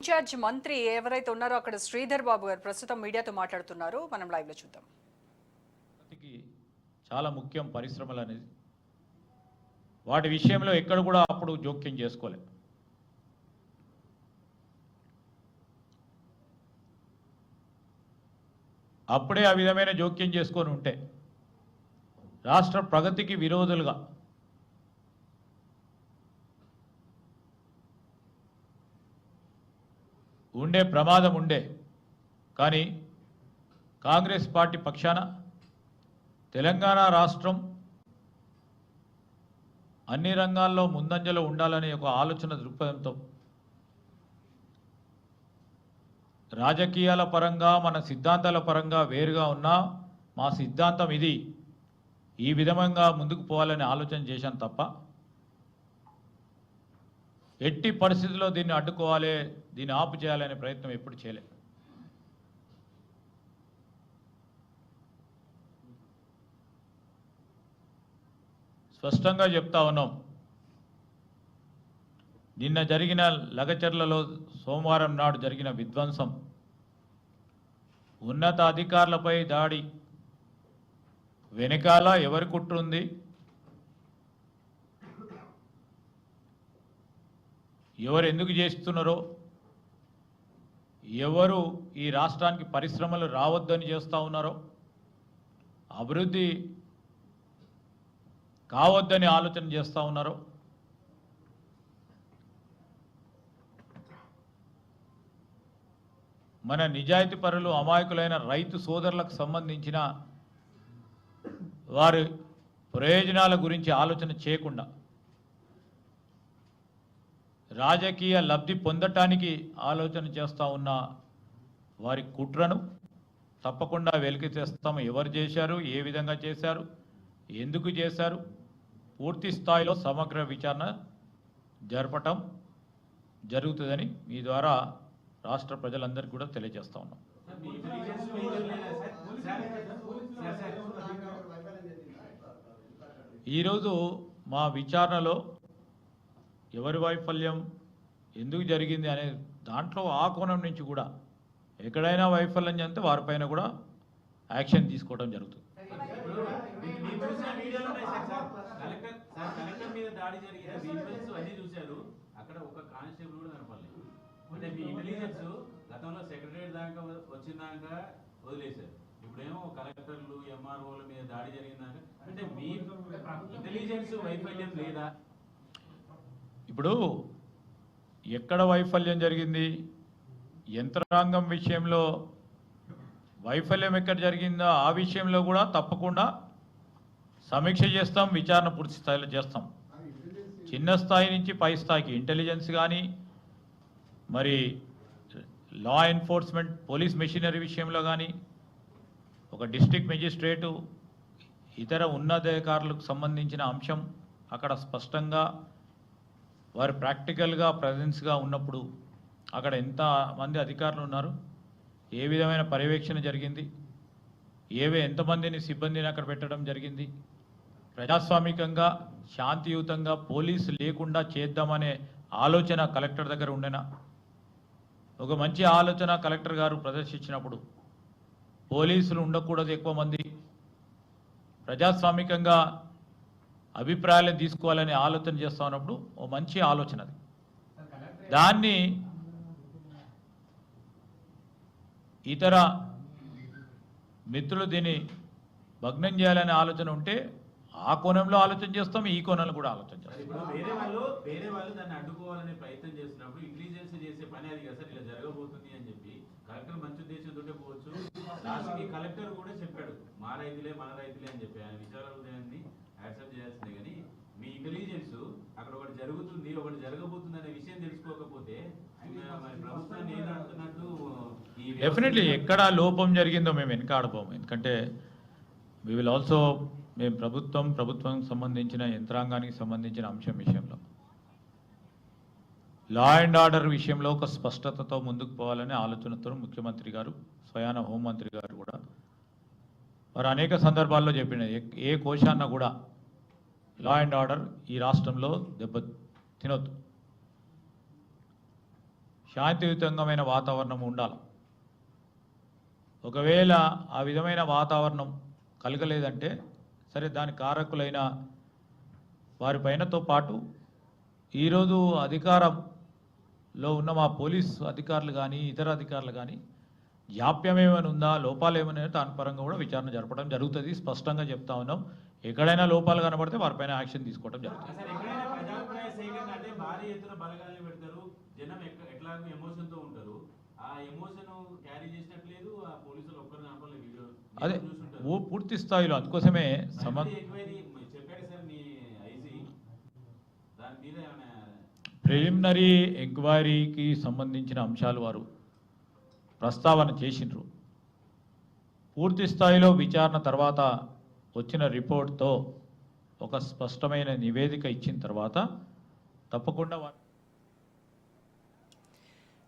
Incharge మంత్రి ఎవరైతే ఉన్నారో అక్కడ శ్రీధర్ బాబు గారు ప్రస్తుతం మీడియాతో మాట్లాడుతున్నారు. మనం లైవ్ లో చూద్దాం. చాలా ముఖ్యం పరిశ్రమలు అనేది. వాటి విషయంలో ఎక్కడ కూడా అప్పుడు జోక్యం చేసుకోలేదు. అప్పుడే ఆ విధమైన జోక్యం చేసుకొని ఉంటే రాష్ట్ర ప్రగతికి విరోధులుగా ఉండే ప్రమాదం ఉండే. కానీ కాంగ్రెస్ పార్టీ పక్షాన తెలంగాణ రాష్ట్రం అన్ని రంగాల్లో ముందంజలో ఉండాలనే ఒక ఆలోచన దృక్పథంతో రాజకీయాల పరంగా మన సిద్ధాంతాల పరంగా వేరుగా ఉన్నా మా సిద్ధాంతం ఇది, ఈ విధంగా ముందుకు పోవాలని ఆలోచన చేశాను తప్ప ఎట్టి పరిస్థితుల్లో దీన్ని అడ్డుకోవాలి, దీన్ని ఆపు చేయాలనే ప్రయత్నం ఎప్పుడు చేయలేదు. స్పష్టంగా చెప్తా ఉన్నాం. నిన్న జరిగిన లగచర్లలో సోమవారం నాడు జరిగిన విధ్వంసం, ఉన్నత అధికారులపై దాడి వెనకాల ఎవరి కుట్ర ఉంది, ఎవరు ఎందుకు చేస్తున్నారో, ఎవరు ఈ రాష్ట్రానికి పరిశ్రమలు రావద్దని చేస్తూ ఉన్నారో, అభివృద్ధి కావద్దని ఆలోచన చేస్తూ ఉన్నారో, మన నిజాయితీ పరులు అమాయకులైన రైతు సోదరులకు సంబంధించిన వారి ప్రయోజనాల గురించి ఆలోచన చేయకుండా రాజకీయ లబ్ధి పొందటానికి ఆలోచన చేస్తూ ఉన్న వారి కుట్రను తప్పకుండా వెలికి తెస్తాము. ఎవరు చేశారు, ఏ విధంగా చేశారు, ఎందుకు చేశారు, పూర్తి స్థాయిలో సమగ్ర విచారణ జరపటం జరుగుతుందని మీ ద్వారా రాష్ట్ర ప్రజలందరికీ కూడా తెలియజేస్తా ఉన్నాం. ఈరోజు మా విచారణలో ఎవరి వైఫల్యం ఎందుకు జరిగింది అనే దాంట్లో ఆ కోణం నుంచి కూడా ఎక్కడైనా వైఫల్యం చెందితే వారిపైన కూడా యాక్షన్ తీసుకోవడం జరుగుతుంది. అక్కడ ఒక కానిస్టేబుల్ కూడా కనపడలేదు. అంటే మీ ఇంటెలిజెన్స్ గతంలో సెక్రటరీ దాకా వచ్చిందాక వదిలేశారు, ఇప్పుడేమో కలెక్టర్లు ఎంఆర్ఓల మీద దాడి జరిగిందాక, అంటే మీ ఇంటెలిజెన్స్ వైఫల్యం లేదా? ఇప్పుడు ఎక్కడ వైఫల్యం జరిగింది, యంత్రాంగం విషయంలో వైఫల్యం ఎక్కడ జరిగిందో ఆ విషయంలో కూడా తప్పకుండా సమీక్ష చేస్తాం, విచారణ పూర్తి స్థాయిలో చేస్తాం. చిన్న స్థాయి నుంచి పై స్థాయికి ఇంటెలిజెన్స్ కానీ, మరి లా ఎన్ఫోర్స్మెంట్ పోలీస్ మెషినరీ విషయంలో కానీ, ఒక డిస్ట్రిక్ట్ మెజిస్ట్రేటు ఇతర ఉన్నతాధికారులకు సంబంధించిన అంశం అక్కడ స్పష్టంగా వారు ప్రాక్టికల్గా ప్రజెన్స్గా ఉన్నప్పుడు అక్కడ ఎంతమంది అధికారులు ఉన్నారు, ఏ విధమైన పర్యవేక్షణ జరిగింది, ఎంతమందిని సిబ్బందిని అక్కడ పెట్టడం జరిగింది, ప్రజాస్వామికంగా శాంతియుతంగా పోలీసు లేకుండా చేద్దామనే ఆలోచన కలెక్టర్ దగ్గర ఉండేనా? ఒక మంచి ఆలోచన కలెక్టర్ గారు ప్రదర్శించినప్పుడు పోలీసులు ఉండకూడదు, ఎక్కువ మంది ప్రజాస్వామికంగా అభిప్రాయాలను తీసుకోవాలని ఆలోచన చేస్తూ ఉన్నప్పుడు ఓ మంచి ఆలోచన అది. దాన్ని ఇతర మిత్రులు దీన్ని భగ్నం చేయాలనే ఆలోచన ఉంటే ఆ కోణంలో ఆలోచన చేస్తాం, ఈ కోణంలో కూడా ఆలోచన చేస్తాం. వేరే వాళ్ళు దాన్ని అడ్డుకోవాలనే ప్రయత్నం చేస్తున్నప్పుడు ఇంటెలిజెన్స్ చేసే పని అది కదా సార్, ఇలా జరగబోతుంది అని చెప్పి కలెక్టర్ మంచి ఉద్దేశంతో పోవచ్చు. లాస్ట్కి కలెక్టర్ కూడా చెప్పాడు మా రైతులే మన రైతులే అని చెప్పి, ఆయన విచారాన్ని యాక్సెప్ట్ చేయాల్సిందే. కానీ మీ ఇంటెలిజెన్స్ అక్కడ ఒకటి జరుగుతుంది, ఒకటి జరగబోతుంది అనే విషయం తెలుసుకోకపోతే మరి ప్రభుత్వాన్ని ఏం అంటున్నట్టు? డెఫినెట్లీ ఎక్కడ లోపం జరిగిందో మేము వెనకాడబోము. ఎందుకంటే వి విల్ ఆల్సో మేము ప్రభుత్వం సంబంధించిన యంత్రాంగానికి సంబంధించిన అంశం విషయంలో లా అండ్ ఆర్డర్ విషయంలో ఒక స్పష్టతతో ముందుకు పోవాలనే ఆలోచనతో ముఖ్యమంత్రి గారు, స్వయాన హోంమంత్రి గారు కూడా వారు అనేక సందర్భాల్లో చెప్పిన ఏ కోశాన్న కూడా లా అండ్ ఆర్డర్ ఈ రాష్ట్రంలో దెబ్బ తినొద్దు. శాంతియుతంగమైన వాతావరణం ఉండాలి. ఒకవేళ ఆ విధమైన వాతావరణం కలగలేదంటే సరే దాని కారకులైన వారిపైనతో పాటు ఈరోజు అధికారంలో ఉన్న మా పోలీస్ అధికారులు కానీ ఇతర అధికారులు కానీ జాప్యం ఏమైనా ఉందా, లోపాలు ఏమైనా దాని పరంగా కూడా విచారణ జరపడం జరుగుతుంది. స్పష్టంగా చెప్తా ఉన్నాం. ఎక్కడైనా లోపాలు కనబడితే వారిపైన యాక్షన్ తీసుకోవడం జరుగుతుంది. సార్ ఎక్కడైనా ప్రజాభిప్రాయ సేకరణ అంటే భారీ ఎత్తున బలగాల్ని పెడతారు, జనం ఎట్లాగో ఎమోషన్ తో ఉంటారు. ఆ ఎమోషన్ క్యారీ చేసినట్లేదు ఆ పోలీసులు ఒక్కరు కనపడలేదు. వీడియో అదే చూసుంటారు. పూర్తి స్థాయిలో అందుకోసమే ఎంక్వైరీ చెప్పాడు సార్ మీ ఐజీ, దాని మీద ఏమైనా ప్రిలిమినరీ ఎంక్వైరీకి సంబంధించిన అంశాలు వారు ప్రస్తావన చేసిండ్రు. పూర్తి స్థాయిలో విచారణ తర్వాత వచ్చిన రిపోర్ట్తో ఒక స్పష్టమైన నివేదిక ఇచ్చిన తర్వాత తప్పకుండా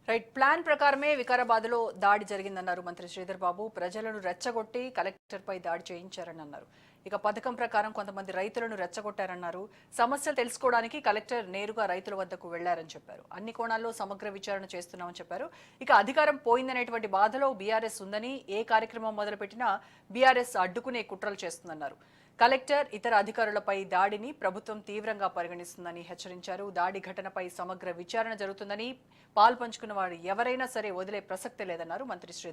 రైట్, ప్లాన్ ప్రకారమే వికారాబాద్లో దాడి జరిగిందన్నారు మంత్రి శ్రీధర్ బాబు. ప్రజలను రెచ్చగొట్టి కలెక్టర్పై దాడి చేయించారని అన్నారు. ఇక పథకం ప్రకారం కొంతమంది రైతులను రెచ్చగొట్టారన్నారు. సమస్యలు తెలుసుకోవడానికి కలెక్టర్ నేరుగా రైతుల వద్దకు వెళ్లారని చెప్పారు. అన్ని కోణాల్లో సమగ్ర విచారణ చేస్తున్నామని చెప్పారు. ఇక అధికారం పోయిందనేటువంటి బాధలో బీఆర్ఎస్ ఉందని, ఏ కార్యక్రమం మొదలుపెట్టినా బీఆర్ఎస్ అడ్డుకునే కుట్రలు చేస్తుందన్నారు. కలెక్టర్ ఇతర అధికారులపై దాడిని ప్రభుత్వం తీవ్రంగా పరిగణిస్తుందని హెచ్చరించారు. దాడి ఘటనపై సమగ్ర విచారణ జరుగుతుందని, పాల్పంచుకున్న వారు ఎవరైనా సరే వదిలే ప్రసక్తే లేదన్నారు మంత్రి శ్రీ